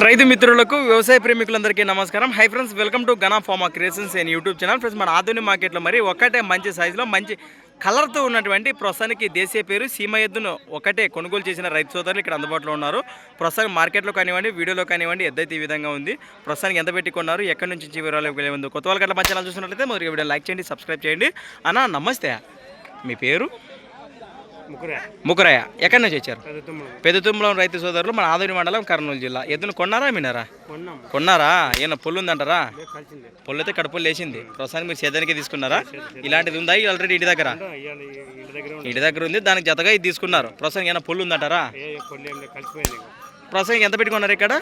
రైతు మిత్రులకు వ్యవసాయ ప్రేమికులందరికీ నమస్కారం. Hi friends, welcome to Gana pharma creations and YouTube channel. Friends, మన ఆధునిక మార్కెట్లో మరి ఒకటే మంచి సైజులో మంచి కలర్తో ఉన్నటువంటి ప్రస్తుతానికి దేశీయ పేరు సీమ ఎద్దును ఒకటే కొనుగోలు చేసిన రైతు సోదరులు ఇక్కడ అందుబాటులో ఉన్నారు. ప్రస్తుతానికి మార్కెట్లో కానివ్వండి, వీడియోలో కానివ్వండి, ఎద్దైతే ఈ విధంగా ఉంది. ప్రస్తుతానికి ఎంత పెట్టి కొన్నారు, ఎక్కడి నుంచి వివరాలు వెళ్ళే కొత్త వాళ్ళకి అట్లా మంచి ఛానల్ చూసినట్లయితే మరి వీడియో లైక్ చేయండి, సబ్స్క్రైబ్ చేయండి. అన్న నమస్తే, మీ పేరు? ముకురయ్య. ఎక్కడి నుంచి వచ్చారు? పెద్దతుమ్మలం రైతు సోదరులు, మన ఆదోని మండలం, కర్నూలు జిల్లా. ఎద్దును కొన్నారా మీనారా? కొన్నారా? ఏమన్నా పొల్లు ఉందంటారా? పొల్లు అయితే కడుపులు లేచింది. ప్రస్తుతానికి మీరు సేదానికి తీసుకున్నారా? ఇలాంటిది ఉందా ఆల్రెడీ ఇంటి దగ్గర? ఇంటి దగ్గర ఉంది, దానికి జతగా ఇది తీసుకున్నారు. ప్రస్తుతానికి ఏమైనా పొల్లు ఉందంటారా? ప్రస్తుతానికి ఎంత పెట్టుకున్నారు ఇక్కడ?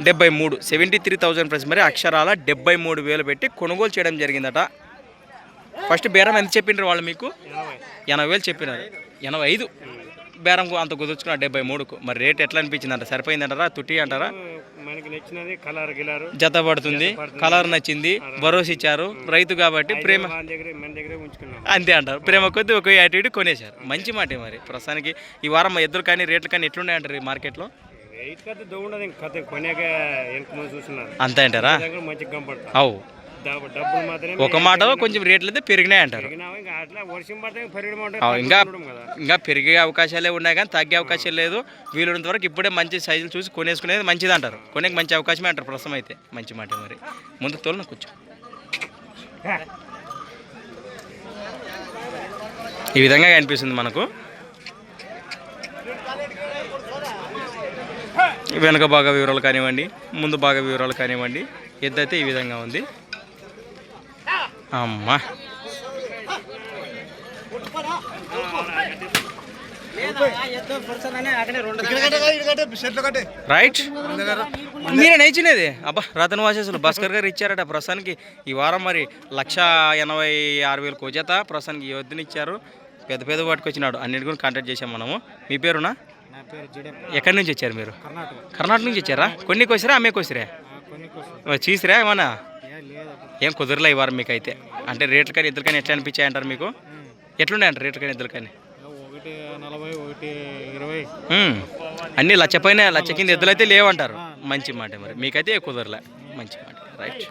73, 73,000 ప్రైస్. మరి అక్షరాల 73,000 పెట్టి కొనుగోలు చేయడం జరిగిందట. ఫస్ట్ బేరం ఎంత చెప్పినారు వాళ్ళు మీకు? 80,000 చెప్పినారు. 85 బేరం అంత కుదుర్చుకున్నారు 73కు. మరి రేట్ ఎట్లా అనిపించింది అంట? సరిపోయిందంటారా? తుట్టి అంటారా? మనకి నచ్చినది కలర్ గిలారు జత పడుతుంది, కలర్ నచ్చింది, భరోసా ఇచ్చారు రైతు కాబట్టి ప్రేమ అంతే అంటారు. ప్రేమ కొద్ది ఒక యాటిట్యూడ్ కొనేశారు. మంచి మాట. మరి ప్రస్తుతానికి ఈ వారం ఎద్దులు కానీ రేట్లు కానీ ఎట్లున్నాయంటారు ఈ మార్కెట్లో? అంతే అంటారా? అవు ఒక మాట కొంచెం రేట్లు అయితే పెరిగినాయి అంటారు. ఇంకా పెరిగే అవకాశాలే ఉన్నాయి కానీ తగ్గే అవకాశం లేదు. వీలున్నంత వరకు ఇప్పుడే మంచి సైజులు చూసి కొనేసుకునేది మంచిది అంటారు. కొనేకి మంచి అవకాశమే అంటారు ప్రస్తుతం అయితే. మంచి మాట. మరి ముందు తోలు నాకు కొంచెం ఈ విధంగా కనిపిస్తుంది మనకు. వెనక బాగా వివరాలు కానివ్వండి, ముందు బాగా వివరాలు కానివ్వండి. ఎద్దైతే ఈ విధంగా ఉంది. అమ్మా రైట్, మీరే నచ్చినది. అబ్బా, రతన్ వాసేసులు భాస్కర్ గారు ఇచ్చారట. ప్రస్తుతానికి ఈ వారం మరి 186,000 కోజత ప్రస్తుతానికి వద్దునిచ్చారు. పెద్ద పెద్ద పట్టుకొచ్చినాడు. అన్నిటి కూడా కాంటాక్ట్ చేసాం మనము. మీ పేరునా? ఎక్కడి నుంచి వచ్చారు మీరు? కర్ణాటక నుంచి వచ్చారా? కొన్ని కోసిరా, అమ్మే కోసిరా, చీసిరా ఏమన్నా? ఏం కుదరలే ఈ వారం మీకు అయితే. అంటే రేట్లు కానీ ఎద్దులు కానీ ఎట్లా అనిపించాయి అంటారు మీకు? ఎట్లున్నాయంటారు రేట్లు కానీ ఎద్దులు కానీ? అన్నీ లచ్చ పైన, లచ్చ కింద ఎద్దులు అయితే లేవంటారు. మంచి మాట. మరి మీకైతే కుదరలే. మంచి మాట. రైట్.